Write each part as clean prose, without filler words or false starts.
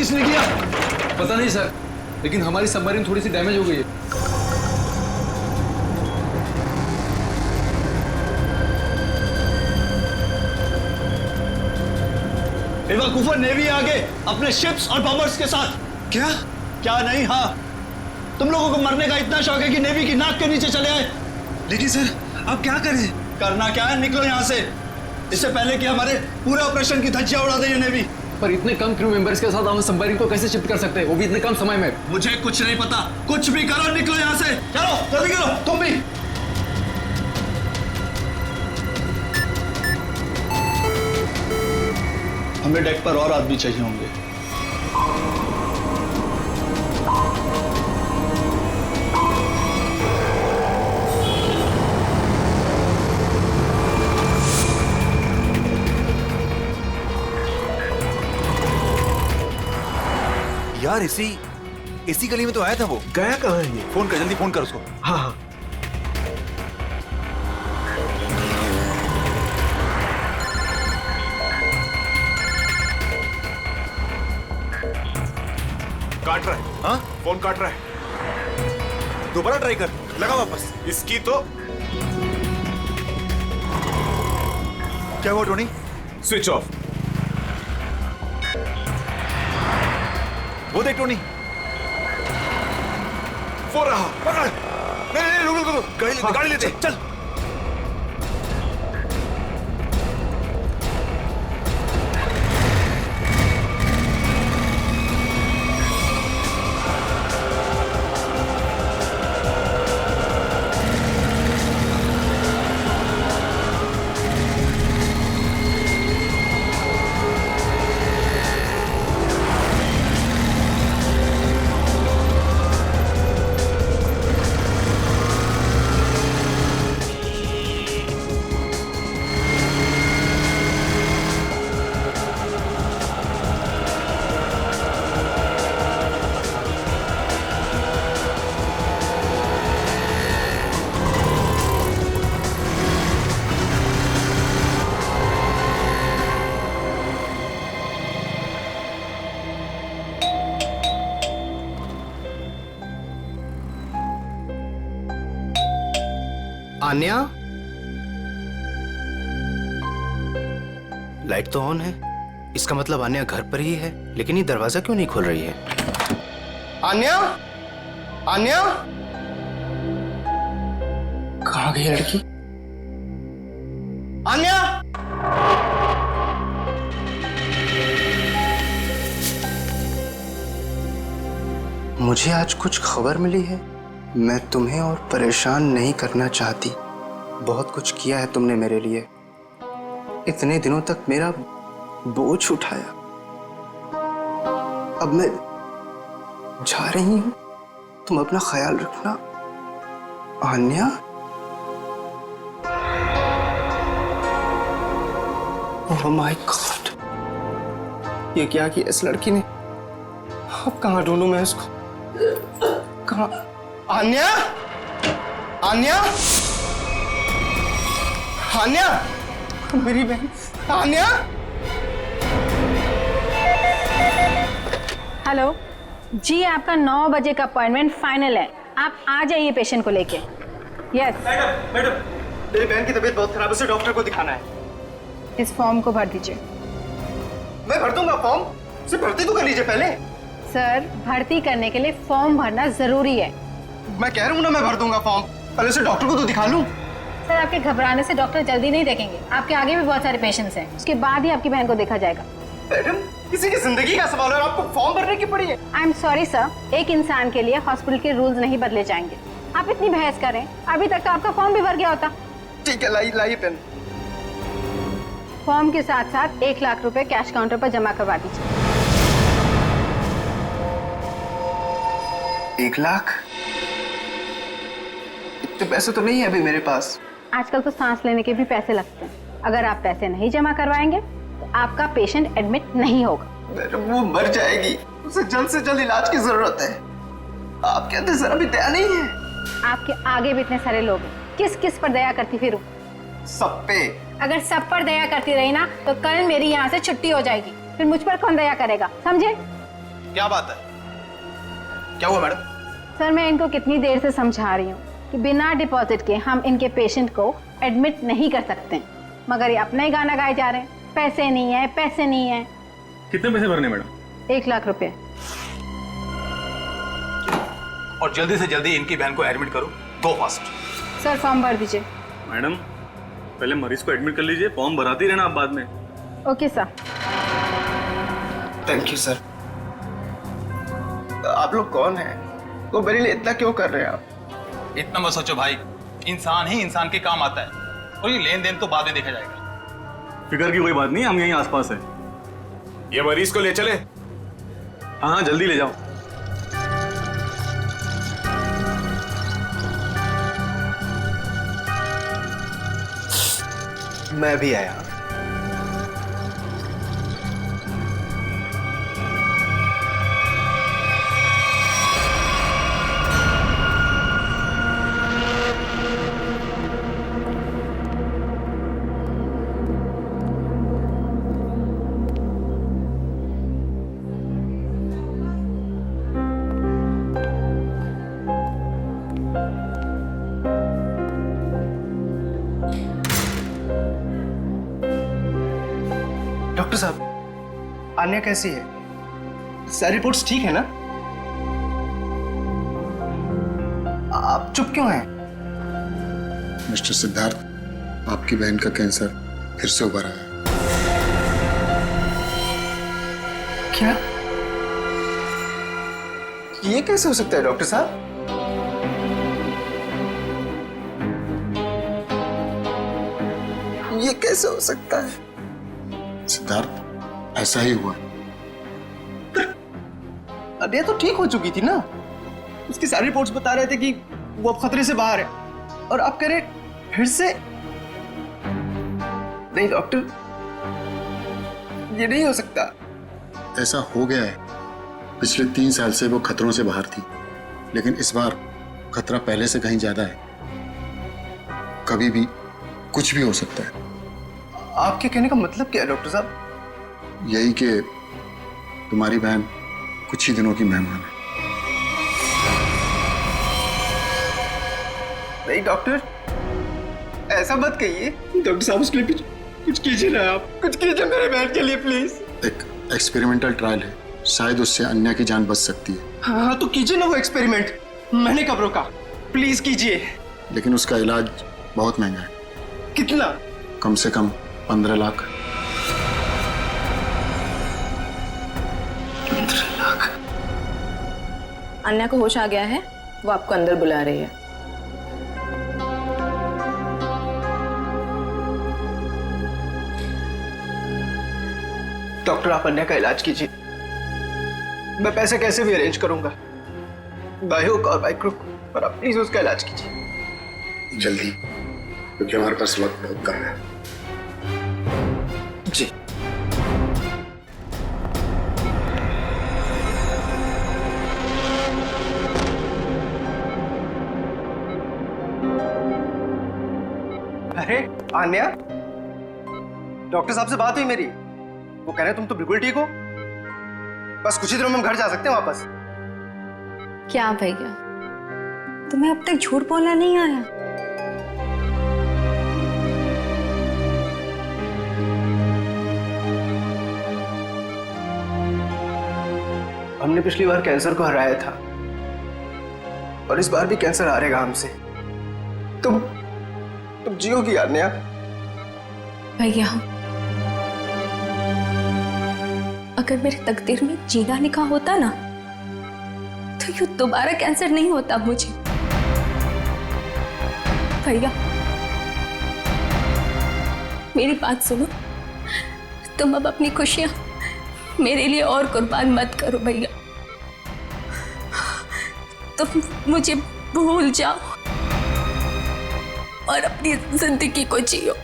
किसने किया? पता नहीं सर, लेकिन हमारी सबमरीन थोड़ी सी डैमेज हो गई है। बेवकूफों, नेवी आगे अपने शिप्स और बॉम्बर्स के साथ। क्या? क्या नहीं? हाँ, तुम लोगों को मरने का इतना शौक है कि नेवी की नाक के नीचे चले आए। लेकिन सर अब क्या करें? करना क्या है, निकलो यहाँ से, इससे पहले कि हमारे पूरे ऑपरेशन की धज्जियां उड़ा दे ये नेवी। पर इतने कम क्रू मेंबर्स के साथ हम सबमरीन को कैसे शिफ्ट कर सकते हैं, वो भी इतने कम समय में? मुझे कुछ नहीं पता, कुछ भी करो, निकलो यहाँ से। चलो जल्दी करो, तुम भी। हमें डेक पर और आदमी चाहिए होंगे। यार इसी गली में तो आया था वो। गया कहाँ है ये? फोन कर, जल्दी फोन कर उसको। हाँ हाँ। काट रहा है। हाँ, फोन काट रहा है। दोबारा ट्राई कर, लगा वापस। इसकी तो क्या हुआ टोनी? Switch off. वो देख टोनी, वो रहा। पकड़। नहीं रुक रुक रुक, गाड़ी लेते चल। आन्या, लाइट तो ऑन है, इसका मतलब आन्या घर पर ही है, लेकिन ये दरवाजा क्यों नहीं खोल रही है? आन्या, आन्या, कहाँ गई लड़की? आन्या, मुझे आज कुछ खबर मिली है। मैं तुम्हें और परेशान नहीं करना चाहती। बहुत कुछ किया है तुमने मेरे लिए, इतने दिनों तक मेरा बोझ उठाया। अब मैं जा रही हूं, तुम अपना ख्याल रखना। आन्या, ओह माय गॉड, ये क्या किया इस लड़की ने? अब कहाँ ढूंढूं मैं इसको? कहाँ? आन्या, आन्या, आन्या, मेरी बहन आन्या। हेलो जी, आपका 9 बजे का अपॉइंटमेंट फाइनल है, आप आ जाइए पेशेंट को लेके। यस मैडम, मेरी बहन की तबीयत बहुत खराब है, उसे डॉक्टर को दिखाना है। इस फॉर्म को भर दीजिए। मैं भर दूंगा फॉर्म, सिर्फ भर्ती तो कर लीजिए पहले। सर, भर्ती करने के लिए फॉर्म भरना जरूरी है। मैं कह रहा हूँ ना, मैं भर दूंगा फॉर्म, पहले उसे डॉक्टर को तो दिखा लूं। सर, आपके घबराने से डॉक्टर जल्दी नहीं देखेंगे, आपके आगे भी बहुत सारे पेशेंट्स हैं, उसके बाद ही आपकी बहन को देखा जाएगा। मैडम, किसी की जिंदगी का सवाल है, आपको फॉर्म भरने की पड़ी है। आई एम सॉरी सर, एक इंसान के लिए हॉस्पिटल के रूल्स नहीं बदले जाएंगे। आप इतनी बहस करें, अभी तक तो आपका फॉर्म भी भर गया होता। ठीक है, लाइए पेन। फॉर्म के साथ साथ 1 लाख रुपए कैश काउंटर पर जमा करवा दीजिए। 1 लाख? इतने पैसे तो नहीं है अभी मेरे पास। आजकल तो सांस लेने के भी पैसे लगते हैं, अगर आप पैसे नहीं जमा करवाएंगे तो आपका पेशेंट एडमिट नहीं होगा। मैडम, वो मर जाएगी, उसे जल्द से जल्द इलाज की जरूरत है। आपके अंदर जरा भी दया नहीं है? आपके आगे भी इतने सारे लोग हैं, किस किस पर दया करती फिरूं? सब पे। अगर सब पर दया करती रही ना तो कल मेरी यहाँ से छुट्टी हो जाएगी, फिर मुझ पर कौन दया करेगा, समझे? क्या बात है? क्या हुआ मैडम? सर मैं इनको कितनी देर से समझा रही हूँ कि बिना डिपॉजिट के हम इनके पेशेंट को एडमिट नहीं कर सकते, मगर ये अपना ही गाना गाए जा रहे हैं, पैसे नहीं है, पैसे नहीं है। कितने पैसे भरने मैडम? 1 लाख रुपए। और जल्दी से जल्दी इनकी बहन को एडमिट करो, गो फास्ट। सर फॉर्म भर दीजिए। मैडम पहले मरीज को एडमिट कर लीजिए, फॉर्म भराती रहना आप बाद में। Okay sir. Thank you sir. आप लोग कौन हैं? वो मेरे लिए इतना क्यों कर रहे हैं आप? इतना मत सोचो भाई, इंसान ही इंसान के काम आता है, और ये लेन देन तो बाद में देखा जाएगा। फिक्र की कोई बात नहीं, हम यहीं आसपास है। ये मरीज को ले चले। हाँ हाँ जल्दी ले जाओ। मैं भी आया। डॉक्टर साहब, आन्या कैसी है? सारी रिपोर्ट्स ठीक है ना? आप चुप क्यों हैं? मिस्टर सिद्धार्थ, आपकी बहन का कैंसर फिर से उभर आया है। क्या? ये कैसे हो सकता है डॉक्टर साहब? ये कैसे हो सकता है? सिद्धार्थ, ऐसा ही हुआ। अरे तो ठीक हो चुकी थी ना, उसकी सारी रिपोर्ट्स बता रहे थे कि वो अब खतरे से बाहर है, और आप कह रहे फिर से? नहीं डॉक्टर, ये नहीं हो सकता। ऐसा हो गया है। पिछले 3 साल से वो खतरों से बाहर थी, लेकिन इस बार खतरा पहले से कहीं ज्यादा है। कभी भी कुछ भी हो सकता है। आपके कहने का मतलब क्या है डॉक्टर साहब? यही कि तुम्हारी बहन कुछ ही दिनों की मेहमान है। नहीं डॉक्टर, ऐसा मत कहिए। डॉक्टर साहब उसके लिए कुछ कीजिए ना, आप कुछ कीजिए मेरे बहन के लिए प्लीज। एक एक्सपेरिमेंटल ट्रायल है, शायद उससे अन्या की जान बच सकती है। हाँ तो कीजिए ना वो एक्सपेरिमेंट, मैंने कब रोका? प्लीज कीजिए। लेकिन उसका इलाज बहुत महंगा है। कितना? कम से कम 15 लाख। 15 लाख? अन्या को होश आ गया है, वो आपको अंदर बुला रही है। डॉक्टर आप अन्या का इलाज कीजिए, मैं पैसे कैसे भी अरेंज करूंगा, बाय हुक और बाय क्रुक, पर आप प्लीज उसका इलाज कीजिए जल्दी, क्योंकि हमारे पास वक्त बहुत कम है। जी। अरे आन्या, डॉक्टर साहब से बात हुई मेरी, वो कह रहे तुम तो बिल्कुल ठीक हो, बस कुछ ही दिनों में हम घर जा सकते हैं वापस। क्या भैया, तुम्हें अब तक झूठ बोलना नहीं आया? हमने पिछली बार कैंसर को हराया था, और इस बार भी कैंसर हारेगा हमसे। तुम जियोगी आन्या। भैया, अगर मेरे तकदीर में जीना लिखा होता ना, तो यूं दोबारा कैंसर नहीं होता मुझे। भैया मेरी बात सुनो, तुम अब अपनी खुशियां मेरे लिए और कुर्बान मत करो भैया। तुम मुझे भूल जाओ और अपनी जिंदगी को जियो।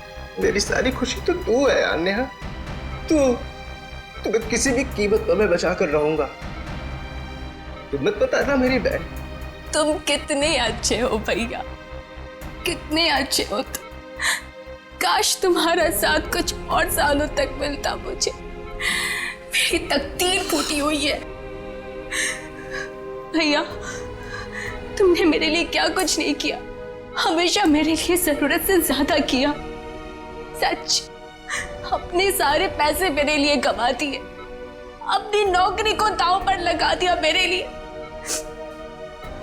मेरी सारी खुशी तो तू है आन्या, तुम्हें किसी भी कीमत पर मैं बचा कर रहूंगा। तुम मत बताना मेरी बहन। तुम कितने अच्छे हो भैया, कितने अच्छे हो तुम। काश तुम्हारा साथ कुछ और सालों तक मिलता मुझे। मेरी तकदीर फूटी हुई है, भैया, तुमने मेरे लिए क्या कुछ नहीं किया, हमेशा मेरे लिए जरूरत से ज्यादा किया। सच, अपने सारे पैसे मेरे लिए कमा दिए, अपनी नौकरी को दांव पर लगा दिया मेरे लिए।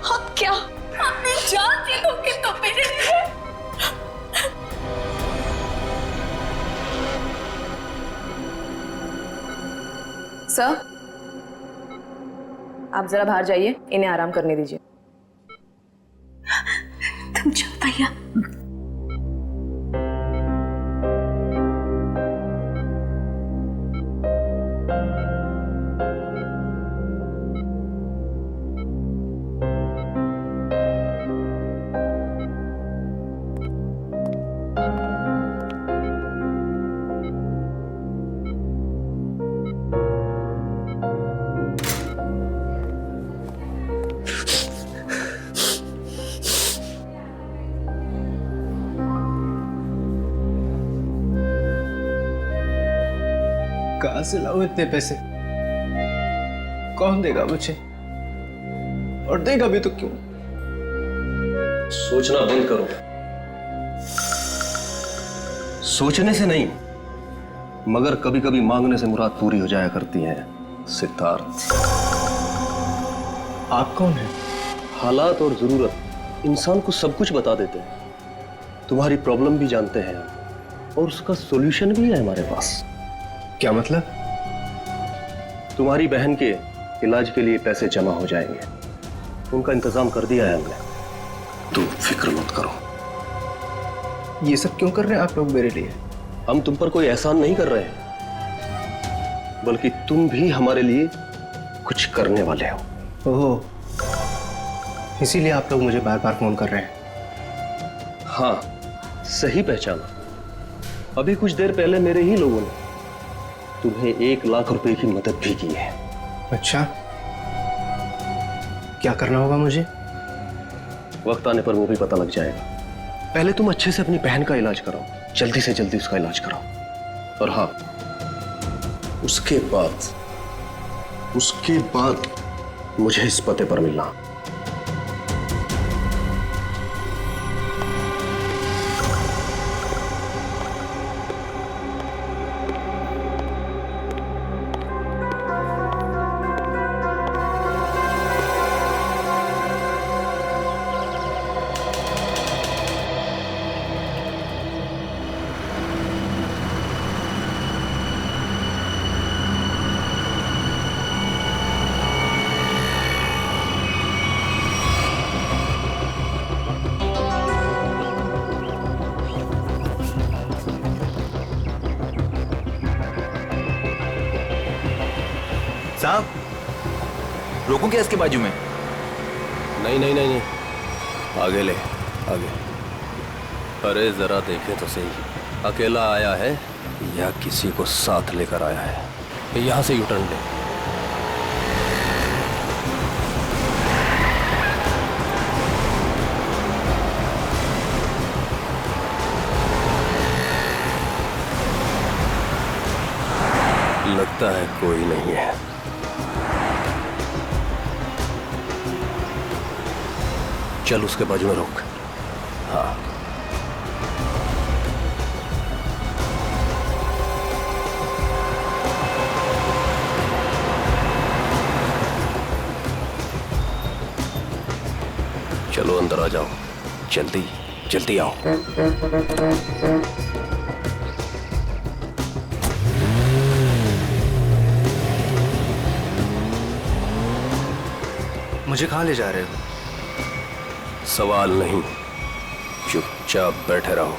अब क्या अपनी जान दे दोगे तो मेरे लिए? सर, आप जरा बाहर जाइए, इन्हें आराम करने दीजिए। तुम जाओ भैया। कहाँ से लाऊं इतने पैसे? कौन देगा मुझे? और देगा भी तो क्यों? सोचना बंद करो। सोचने से नहीं, मगर कभी कभी मांगने से मुराद पूरी हो जाया करती है। सिद्धार्थ, आप कौन हैं? हालात और जरूरत इंसान को सब कुछ बता देते हैं। तुम्हारी प्रॉब्लम भी जानते हैं और उसका सॉल्यूशन भी है हमारे पास। क्या मतलब? तुम्हारी बहन के इलाज के लिए पैसे जमा हो जाएंगे, उनका इंतजाम कर दिया है हमने। तुम फिक्र मत करो। ये सब क्यों कर रहे हैं आप लोग मेरे लिए? हम तुम पर कोई एहसान नहीं कर रहे हैं, बल्कि तुम भी हमारे लिए कुछ करने वाले हो। ओह, इसीलिए आप लोग मुझे बार बार फोन कर रहे हैं। हाँ, सही पहचाना। अभी कुछ देर पहले मेरे ही लोगों ने तुम्हें 1 लाख रुपए की मदद भी की है। अच्छा, क्या करना होगा मुझे? वक्त आने पर वो भी पता लग जाएगा। पहले तुम अच्छे से अपनी बहन का इलाज कराओ, जल्दी से जल्दी उसका इलाज कराओ। और हाँ, उसके बाद मुझे इस पते पर मिलना। साहब, रोकूं क्या इसके बाजू में? नहीं, आगे ले, आगे। अरे जरा देखें तो सही, अकेला आया है या किसी को साथ लेकर आया है? यहां से यूटर्न ले। लगता है कोई नहीं है। चल उसके बाजू में रोक। हाँ, चलो अंदर आ जाओ, जल्दी जल्दी आओ। मुझे कहाँ ले जा रहे हो? सवाल नहीं, चुपचाप बैठे रहो।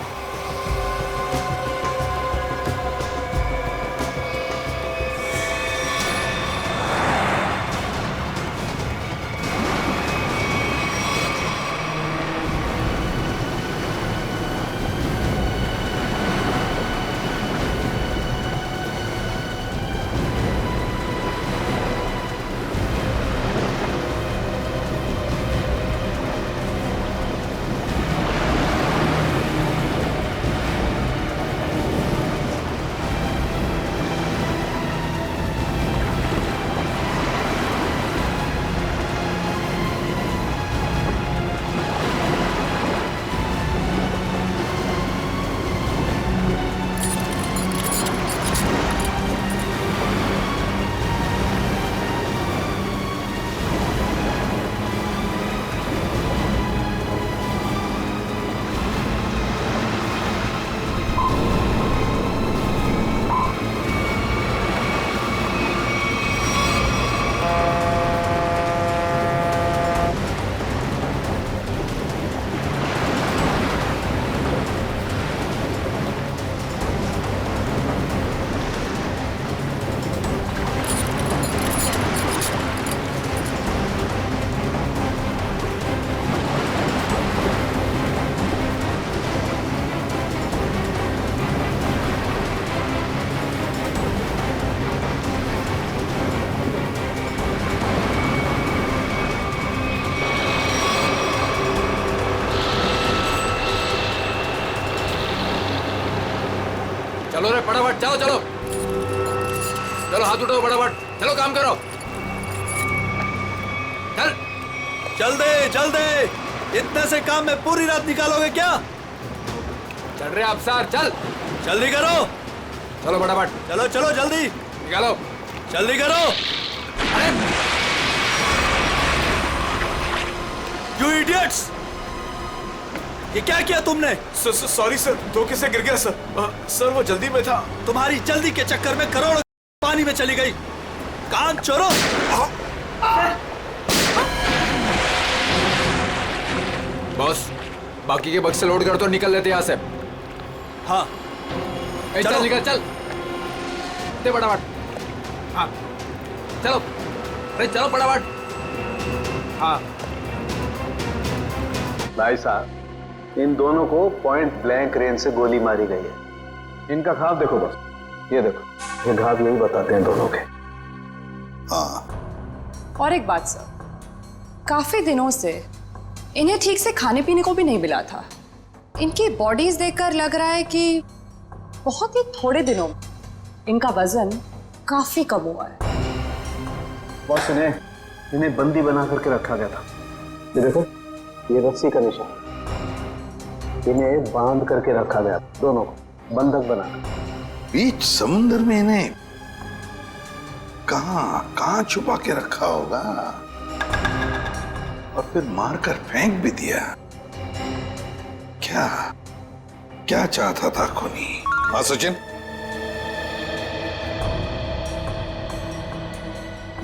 चलो रे फटाफट, चलो चलो चलो, हाथ उठाओ फटाफट, चलो काम करो, चल चल दे, इतने से काम में पूरी रात निकालोगे क्या? चल रहे अफसर, चल जल्दी करो, चलो फटाफट, चलो चलो जल्दी निकालो, जल्दी करो। अरे यू इडियट्स, ये क्या किया तुमने? सॉरी सर, धोखे से गिर गया सर। सर वो जल्दी में था। तुम्हारी जल्दी के चक्कर में करोड़ों पानी में चली गई। काम चोरों। बॉस, बाकी के बक्से लोड कर तो निकल लेते यहाँ से। हाँ चल निकल, चल दे फटाफट। हाँ चलो, अरे चलो फटाफट। हाँ भाई साहब, इन दोनों को पॉइंट ब्लैंक रेंज से गोली मारी गई है। इनका घाव देखो बस, ये देखो, ये घाव यही बताते हैं दोनों के। हाँ। और एक बात सर, काफी दिनों से इन्हें ठीक से खाने पीने को भी नहीं मिला था। इनकी बॉडीज देखकर लग रहा है कि बहुत ही थोड़े दिनों में इनका वजन काफी कम हुआ है। बॉस, इन्हें बंदी बना करके रखा गया था। ये देखो, ये रस्सी का निशान, इन्हें बांध करके रखा गया, दोनों को बंधक बनाकर। बीच समुद्र में इन्हें कहां छुपा के रखा होगा, और फिर मारकर फेंक भी दिया। क्या चाहता था खूनी? हाँ सचिन?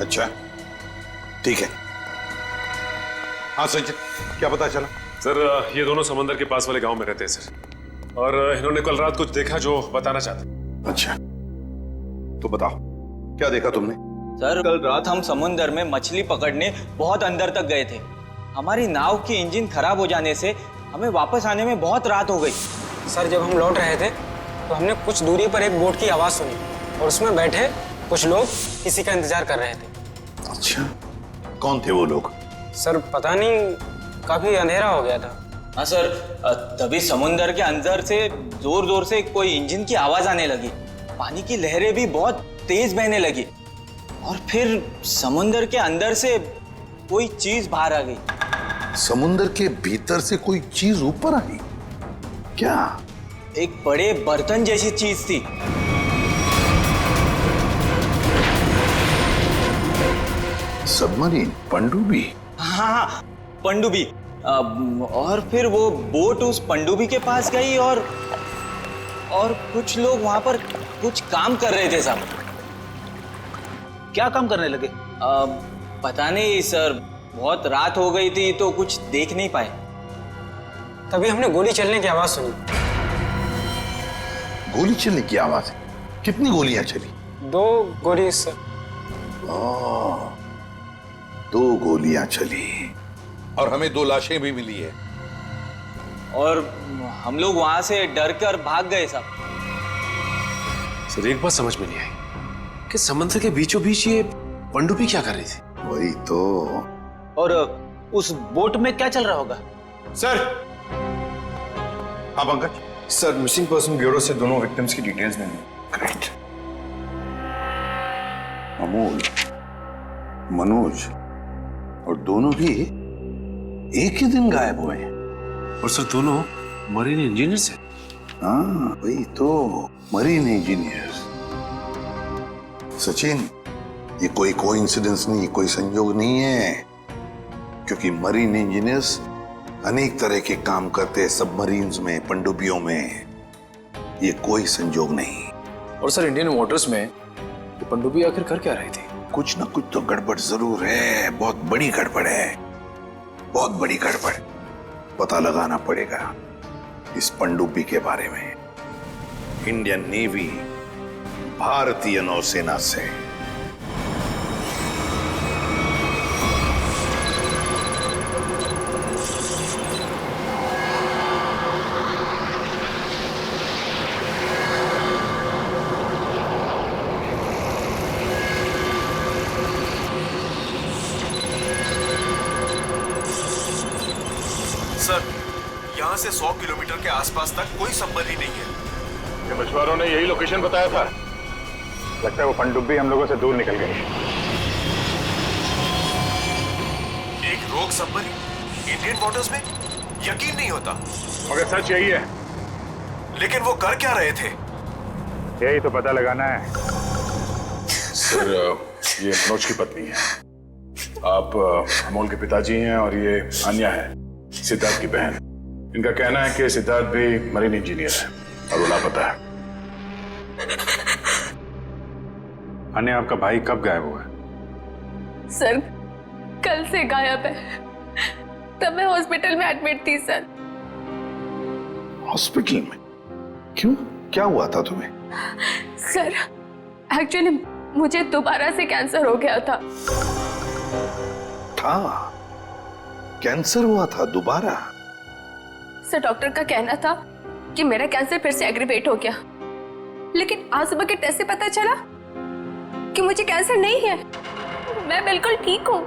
अच्छा ठीक है। हाँ सचिन, क्या पता चला? सर, ये दोनों समंदर के पास वाले गांव में रहते हैं सर, और इन्होंने कल रात कुछ देखा जो बताना चाहते। अच्छा, तो बताओ क्या देखा तुमने? सर, कल रात हम समुंदर में मछली पकड़ने बहुत अंदर तक गए थे। हमारी नाव की इंजन खराब हो जाने से हमें वापस आने में बहुत रात हो गई। सर, जब हम लौट रहे थे तो हमने कुछ दूरी पर एक बोट की आवाज सुनी, और उसमें बैठे कुछ लोग किसी का इंतजार कर रहे थे। अच्छा, कौन थे वो लोग? सर पता नहीं, काफी अंधेरा हो गया था। हाँ सर, तभी समुंदर के अंदर से जोर जोर से कोई इंजन की आवाज आने लगी। पानी की लहरें भी बहुत तेज बहने लगी, और फिर समुंदर के अंदर से कोई चीज बाहर आ गई। समुंदर के भीतर से कोई चीज ऊपर आई? क्या? एक बड़े बर्तन जैसी चीज थी। सबमरीन, पनडुब्बी? हाँ, पनडुब्बी। और फिर वो बोट उस पनडुब्बी के पास गई, और कुछ लोग वहां पर कुछ काम कर रहे थे साहब। क्या काम करने लगे? पता नहीं सर, बहुत रात हो गई थी तो कुछ देख नहीं पाए। तभी हमने गोली चलने की आवाज सुनी। गोली चलने की आवाज? कितनी गोलियां चली? 2 गोली सर। 2 गोलियां चली, और हमें 2 लाशें भी मिली है। और हम लोग वहां से डर कर भाग गए साहब। सर, एक बात समझ में नहीं आई कि समुद्र के बीचों बीच ये पनडुब्बी क्या कर रही थी? वही तो। और उस बोट में क्या चल रहा होगा? सर। हाँ Pankaj? Sir, missing person bureau से दोनों विक्टिम्स की डिटेल्स मिली। ग्रेट। अमोल, मनोज, और दोनों भी एक ही दिन गायब हुए हैं। और सर, दोनों मरीन इंजीनियर्स हैं। हाँ वही तो, मरीन इंजीनियर्स। सचिन, ये कोई कोइंसिडेंस नहीं, कोई संयोग नहीं है, क्योंकि मरीन इंजीनियर्स अनेक तरह के काम करते हैं सबमरीन्स में, पनडुब्बियों में। ये कोई संयोग नहीं। और सर, इंडियन वाटर्स में वो पनडुब्बी आखिर कर क्या रही थी? कुछ ना कुछ तो गड़बड़ जरूर है, बहुत बड़ी गड़बड़ है, बहुत बड़ी गड़बड़। पता लगाना पड़ेगा इस पनडुब्बी के बारे में। इंडियन नेवी, भारतीय नौसेना से। सर, यहाँ से 100 किलोमीटर के आसपास तक कोई संबंध ही नहीं है। मछुआरों ने यही लोकेशन बताया था। लगता है वो पनडुब्बी हम लोगों से दूर निकल गई। एक रोग सबमरीन इंडियन वाटर्स में, यकीन नहीं होता। मगर सच यही है। लेकिन वो कर क्या रहे थे? यही तो पता लगाना है। सर, ये मनोज की पत्नी है। आप अमोल के पिताजी हैं और ये अन्या है, सिद्धार्थ की बहन। इनका कहना है कि सिद्धार्थ भी मरीन इंजीनियर है और वो लापता है। अन्या, आपका भाई कब गायब हुआ? सर, कल से गायब है। तब मैं हॉस्पिटल में एडमिट थी सर। हॉस्पिटल में? क्यों? क्या हुआ था तुम्हें? सर, एक्चुअली मुझे दोबारा से कैंसर हो गया था। कैंसर हुआ था दोबारा? सर, डॉक्टर का कहना था कि मेरा कैंसर फिर से एग्रीवेट हो गया, लेकिन आज सुबह के टेस्ट से पता चला कि मुझे कैंसर नहीं है। मैं बिल्कुल ठीक हूँ।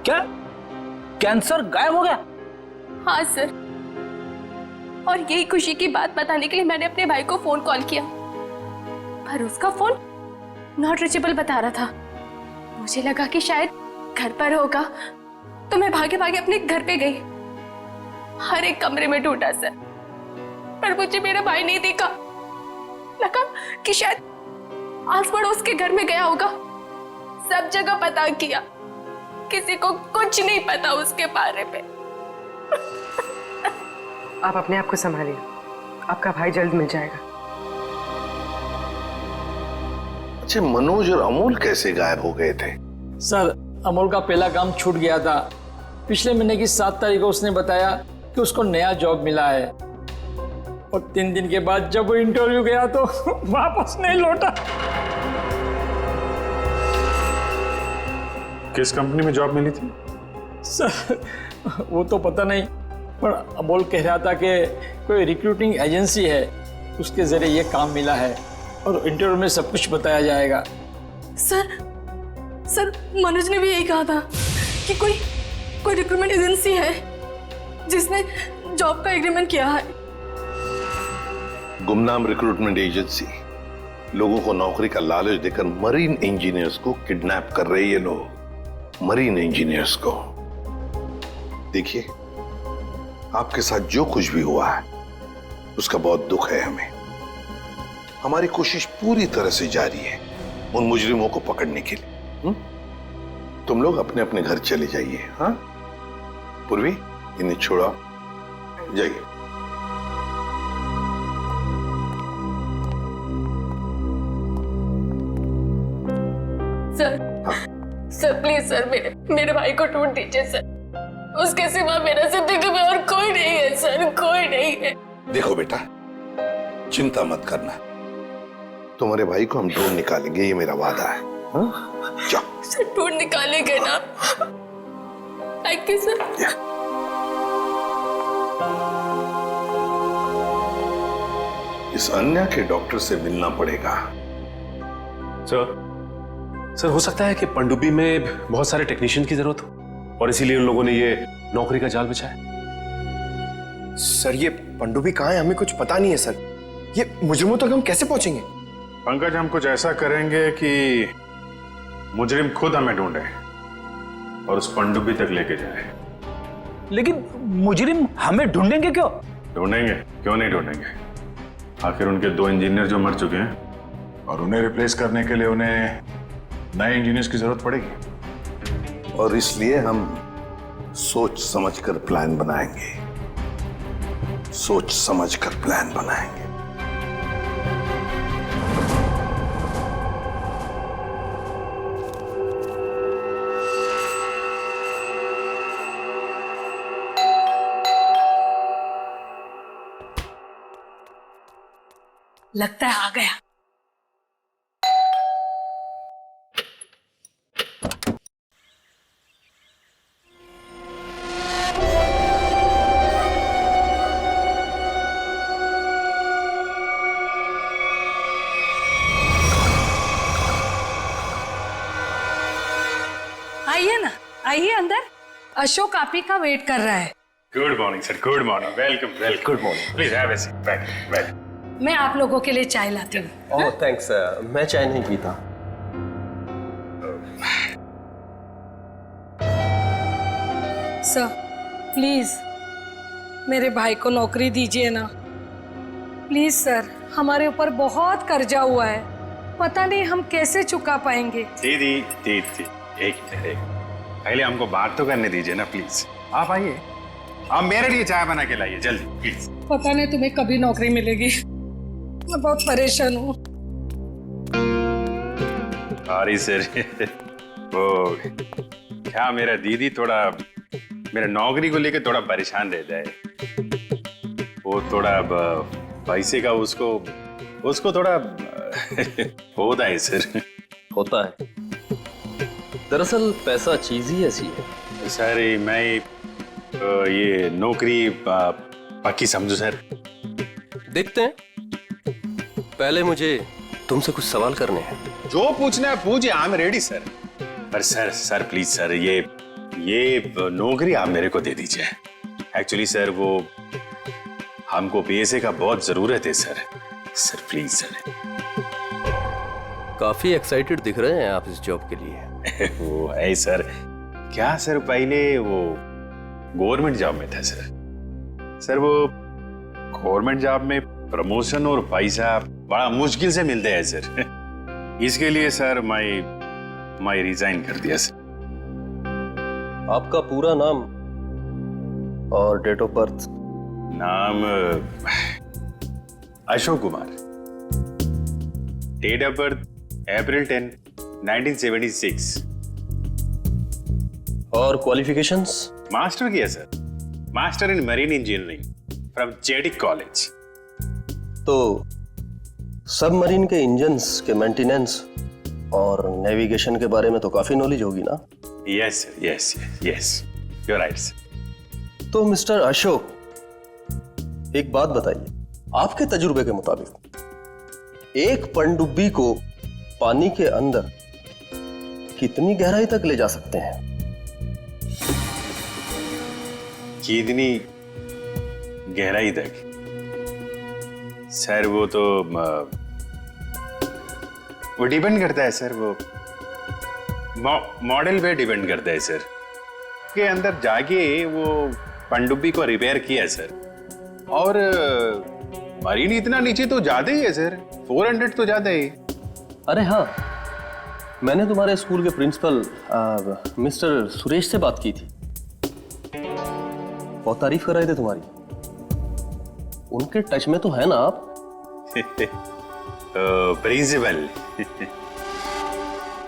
क्या? कैंसर गायब हो गया? हाँ सर, और यही खुशी की बात बताने के लिए मैंने अपने भाई को फोन कॉल किया, पर उसका फोन नॉट रीचेबल बता रहा था। मुझे लगा कि शायद घर पर होगा, तो मैं भागे भागे अपने घर पे गई। हर एक कमरे में ढूंढा सर, पर मुझे मेरा भाई नहीं दिखा। लगा कि शायद आस पड़ोस के घर में गया होगा। सब जगह पता किया, किसी को कुछ नहीं पता उसके बारे में। आप अपने आप को संभालिए, आपका भाई जल्द मिल जाएगा। अच्छा, मनोज और अमोल कैसे गायब हो गए थे? सर, अमोल का पहला काम छूट गया था। पिछले महीने की 7 तारीख को उसने बताया कि उसको नया जॉब मिला है, और 3 दिन के बाद जब वो इंटरव्यू गया तो वापस नहीं लौटा। किस कंपनी में जॉब मिली थी? सर, वो तो पता नहीं, पर अमोल कह रहा था कि कोई रिक्रूटिंग एजेंसी है, उसके जरिए ये काम मिला है और इंटरव्यू में सब कुछ बताया जाएगा। सर, मनोज ने भी यही कहा था कि कोई रिक्रूटमेंट एजेंसी है जिसने जॉब का एग्रीमेंट किया है। गुमनाम रिक्रूटमेंट एजेंसी लोगों को नौकरी का लालच देकर मरीन इंजीनियर्स को किडनैप कर रही है। लोग मरीन इंजीनियर्स को। देखिए, आपके साथ जो कुछ भी हुआ है उसका बहुत दुख है हमें। हमारी कोशिश पूरी तरह से जारी है उन मुजरिमों को पकड़ने के लिए। तुम लोग अपने अपने घर चले जाइए। हाँ पूर्वी, इन्हें छोड़ो, जाइए। सर प्लीज सर, मेरे भाई को ढूंढ दीजिए सर। उसके सिवा मेरा जिंदगी में और कोई नहीं है सर, कोई नहीं है। देखो बेटा, चिंता मत करना, तुम्हारे भाई को हम ढूंढ निकालेंगे, ये मेरा वादा है। जाओ सर, ढूंढ निकालेंगे ना? Thank you sir. इस अन्या के डॉक्टर से मिलना पड़ेगा। सर, हो सकता है कि पनडुब्बी में बहुत सारे टेक्नीशियन की जरूरत हो और इसीलिए उन लोगों ने ये नौकरी का जाल बिछाया। सर, ये पनडुब्बी कहाँ है? हमें कुछ पता नहीं है सर। ये मुजरिमों तक हम कैसे पहुंचेंगे? पंकज, हम कुछ ऐसा करेंगे कि मुजरिम खुद हमें ढूंढे और उस पनडुब्बी तक लेके जाए। लेकिन मुजरिम हमें ढूंढेंगे क्यों? ढूंढेंगे, क्यों नहीं ढूंढेंगे? आखिर उनके 2 इंजीनियर जो मर चुके हैं और उन्हें रिप्लेस करने के लिए उन्हें नए इंजीनियर्स की जरूरत पड़ेगी। और इसलिए हम सोच समझकर प्लान बनाएंगे, सोच समझकर प्लान बनाएंगे। लगता है आ गया। आइए ना, आइए अंदर। अशोक आप ही का वेट कर रहा है। Good morning sir, good morning. Welcome welcome. Good morning. Please have a seat. Well. मैं आप लोगों के लिए चाय लाती हूँ। ओह थैंक्स, मैं चाय नहीं पीता। सर प्लीज मेरे भाई को नौकरी दीजिए ना, प्लीज सर। हमारे ऊपर बहुत कर्जा हुआ है, पता नहीं हम कैसे चुका पाएंगे। दीदी दीदी एक मिनट, पहले हमको बात तो करने दीजिए ना प्लीज। आप आइए, आप मेरे लिए चाय बना के लाइए जल्दी प्लीज। पता नहीं तुम्हें कभी नौकरी मिलेगी, मैं बहुत परेशान हूँ। सॉरी सर, वो क्या मेरा दीदी थोड़ा मेरा नौकरी को लेकर थोड़ा परेशान रहता है। वो थोड़ा पैसे का उसको थोड़ा होता है सर। होता है, दरअसल पैसा चीज ही ऐसी है। सर मैं ये नौकरी पक्की समझू सर। देखते हैं, पहले मुझे तुमसे कुछ सवाल करने हैं। जो पूछना है पूछिए, आई एम रेडी सर। पर सर प्लीज सर, ये नौकरी आप मेरे को दे दीजिए। एक्चुअली सर वो हमको पैसे का बहुत जरूरत है सर प्लीज सर। काफी एक्साइटेड दिख रहे हैं आप इस जॉब के लिए। वो है सर, क्या सर पहले वो गवर्नमेंट जॉब में था सर वो गवर्नमेंट जॉब में प्रमोशन और पैसा बड़ा मुश्किल से मिलते हैं सर। इसके लिए सर मैं रिजाइन कर दिया सर। आपका पूरा नाम और डेट ऑफ बर्थ? नाम Ashok Kumar, date of birth April 10, 1976। और क्वालिफिकेशंस? मास्टर किया sir, master in marine engineering from जेडिक कॉलेज। तो सबमरीन के इंजन्स के मेंटेनेंस और नेविगेशन के बारे में तो काफी नॉलेज होगी ना? Yes sir, yes you are right sir. तो मिस्टर अशोक, एक बात बताइए, आपके तजुर्बे के मुताबिक एक पनडुब्बी को पानी के अंदर कितनी गहराई तक ले जा सकते हैं? कितनी गहराई तक? सर वो तो वो डिपेंड करता है सर, वो मॉडल पे डिपेंड करता है सर। के अंदर जाके वो पनडुब्बी को रिपेयर किया सर। और मरीन इतना नीचे तो जाते ही है सर, 400 तो जाते ही। अरे हाँ, मैंने तुम्हारे स्कूल के प्रिंसिपल मिस्टर सुरेश से बात की थी, बहुत तारीफ कर रहे थे तुम्हारी। उनके टच में तो है ना आप? Principal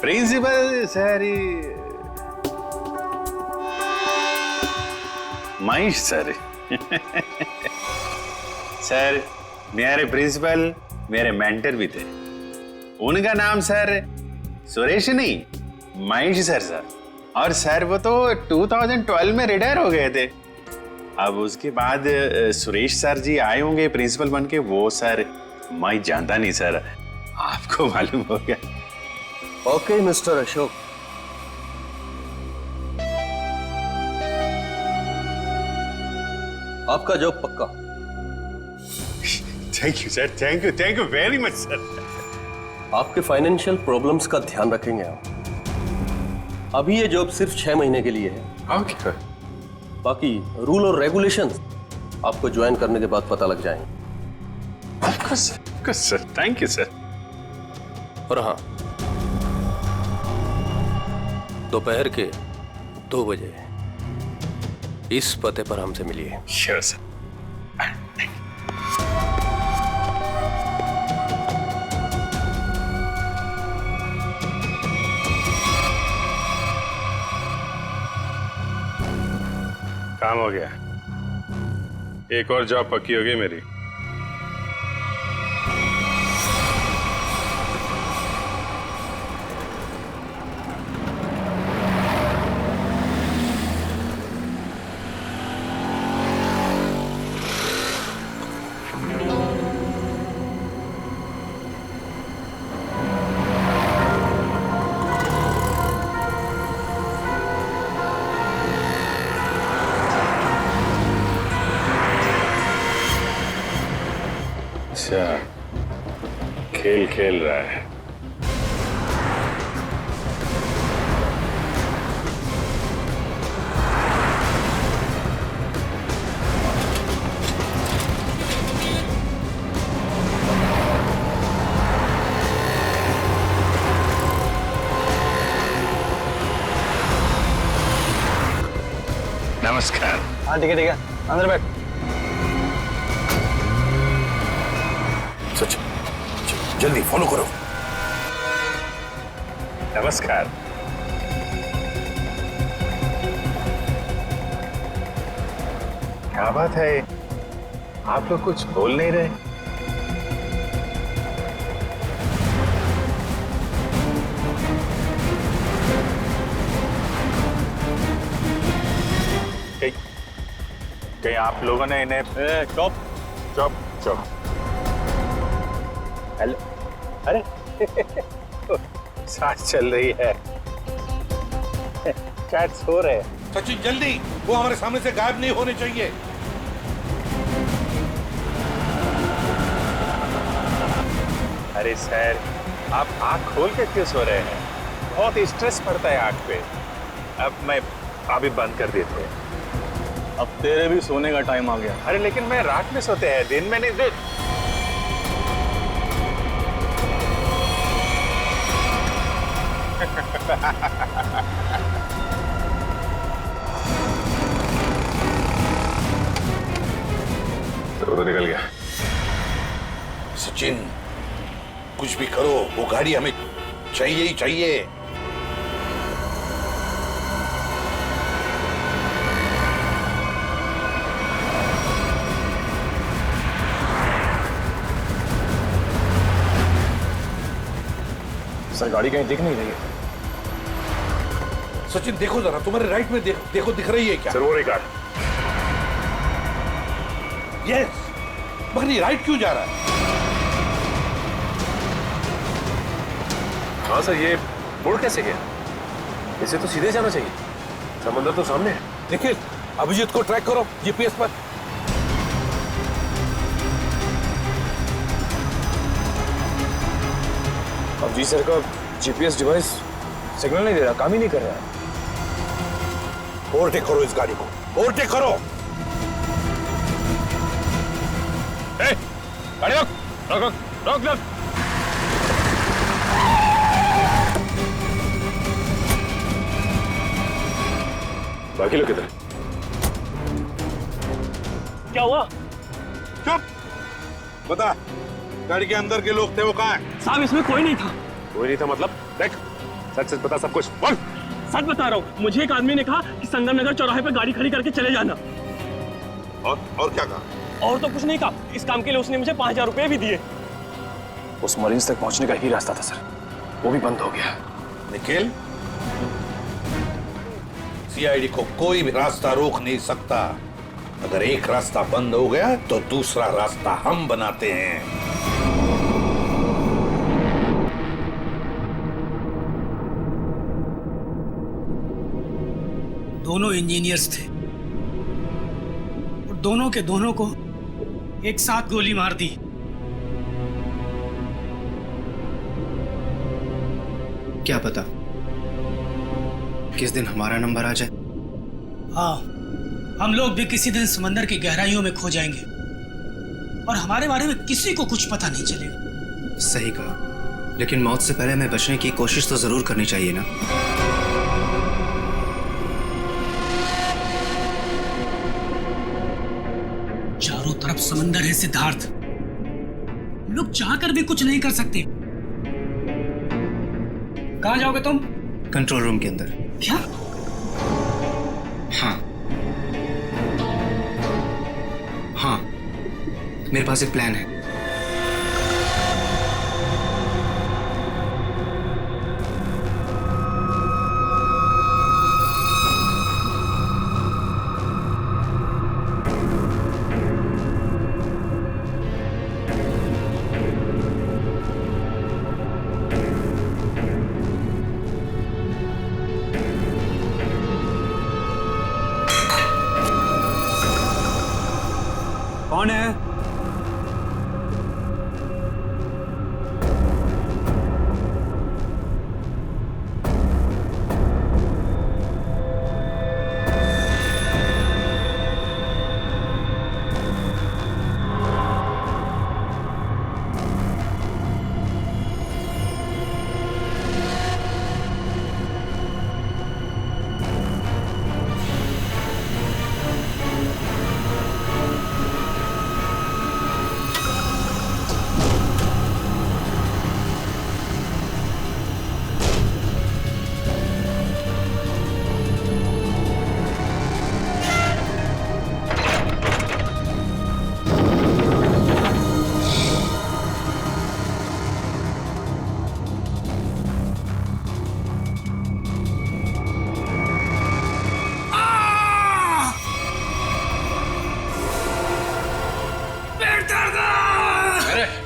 principal sir Mahesh sir. Sir मेरे प्रिंसिपल मेरे मेंटर भी थे, उनका नाम सर सुरेश नहीं महेश सर। और सर वो तो 2012 में रिटायर हो गए थे। अब उसके बाद सुरेश सर जी आए होंगे प्रिंसिपल बन के। वो सर मैं जानता नहीं सर, आपको मालूम हो गया। ओके मिस्टर अशोक, आपका जॉब पक्का। Thank you sir, thank you very much sir. आपके फाइनेंशियल प्रॉब्लम्स का ध्यान रखेंगे आप। अभी ये जॉब सिर्फ 6 महीने के लिए है। ओके। बाकी रूल और रेगुलेशंस आपको ज्वाइन करने के बाद पता लग जाएंगे। Sir thank you sir. और हाँ, दोपहर के 2 बजे इस पते पर हमसे मिलिए। Sure sir. काम हो गया, एक और जॉब पक्की हो गई मेरी। अच्छा, खेल खेल रहा है। नमस्कार। हाँ ठीक है अंदर बैठ। सच, जल्दी फॉलो करो। नमस्कार। क्या बात है, आप लोग कुछ बोल नहीं रहे? कहीं आप लोगों ने इन्हें चुप चुप चुप। हेलो, अरे सांस चल रही है, कैट्स हो रहे हैं। सचिन जल्दी, वो हमारे सामने से गायब नहीं होने चाहिए। अरे सर, आप आंख खोल के क्यों सो रहे हैं? बहुत स्ट्रेस पड़ता है आंख पे। अब मैं अभी बंद कर देते हैं। अब तेरे भी सोने का टाइम आ गया। अरे लेकिन मैं रात में सोते हैं, दिन में नहीं। तो निकल गया। सचिन, कुछ भी करो, वो गाड़ी हमें चाहिए ही चाहिए। सर गाड़ी कहीं दिख नहीं रही है। सचिन देखो जरा, तुम्हारे राइट में देखो दिख रही है क्या? सर वो रही कार। यस, मगर ये राइट क्यों जा रहा है? हाँ सर, ये मुड़ कैसे गया? इसे तो सीधे जाना चाहिए, समंदर तो सामने है। निखिल, अभिजीत को ट्रैक करो जीपीएस पर। अब जी सर का जीपीएस डिवाइस सिग्नल नहीं दे रहा, काम ही नहीं कर रहा है। ओवरटेक करो इस गाड़ी को, ओवरटेक करो। गाड़ी रोक रोक रोक रोक रोक। बाकी लोग किधर? क्या हुआ? चुप, बता, गाड़ी के अंदर के लोग थे वो कहाँ हैं? साहब इसमें कोई नहीं था। कोई नहीं था मतलब? देख, सच सच बता सब कुछ, बोल। सच बता रहा हूँ, मुझे एक आदमी ने कहा कि संगम नगर चौराहे पे गाड़ी खड़ी करके चले जाना। और क्या कहा? और तो कुछ नहीं कहा, इस काम के लिए उसने मुझे 5000 रुपए भी दिए। उस मरीज तक पहुंचने का ही रास्ता था सर, वो भी बंद हो गया। निखिल, सीआईडी को कोई भी रास्ता रोक नहीं सकता। अगर एक रास्ता बंद हो गया तो दूसरा रास्ता हम बनाते हैं। दोनों इंजीनियर्स थे और दोनों के दोनों को एक साथ गोली मार दी। क्या पता किस दिन हमारा नंबर आ जाए। हाँ, हम लोग भी किसी दिन समंदर की गहराइयों में खो जाएंगे और हमारे बारे में किसी को कुछ पता नहीं चलेगा। सही कहा, लेकिन मौत से पहले हमें बचने की कोशिश तो जरूर करनी चाहिए ना। चारों तरफ समंदर है सिद्धार्थ, हम लोग चाहकर भी कुछ नहीं कर सकते। कहाँ जाओगे तुम? कंट्रोल रूम के अंदर। क्या? हाँ हाँ, मेरे पास एक प्लान है। कौन है?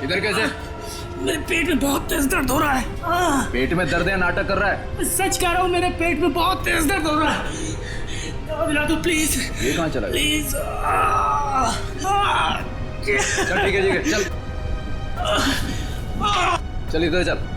इधर कैसे? मेरे पेट में बहुत तेज दर्द हो रहा है। पेट में दर्द है, नाटक कर रहा है? सच कह रहा हूँ, मेरे पेट में बहुत तेज दर्द हो रहा है। दवा दिला दो प्लीज। ये कहाँ चला गया? प्लीज। चल ठीक है चल चल इधर चल।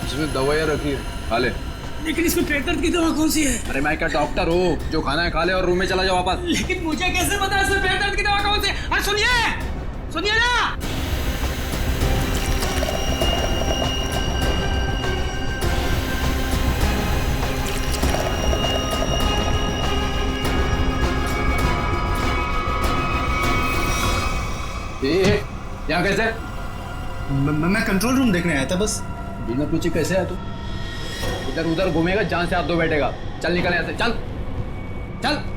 इसमें दवाइयाँ रखी है, खा ले। लेकिन इसमें पेट दर्द की दवा कौन सी है? अरे मैं क्या डॉक्टर हूँ? जो खाना है खा ले और रूम में चला जाओ वापस। लेकिन मुझे कैसे पता है इसमें पेट दर्द की दवा कौन सी है? अरे सुनिए ना। यहाँ कैसे? मैं कंट्रोल रूम देखने आया था बस। बिना पूछे कैसे आया तू? इधर उधर घूमेगा, जान से हाथ धो बैठेगा। चल निकल यहाँ से, चल चल।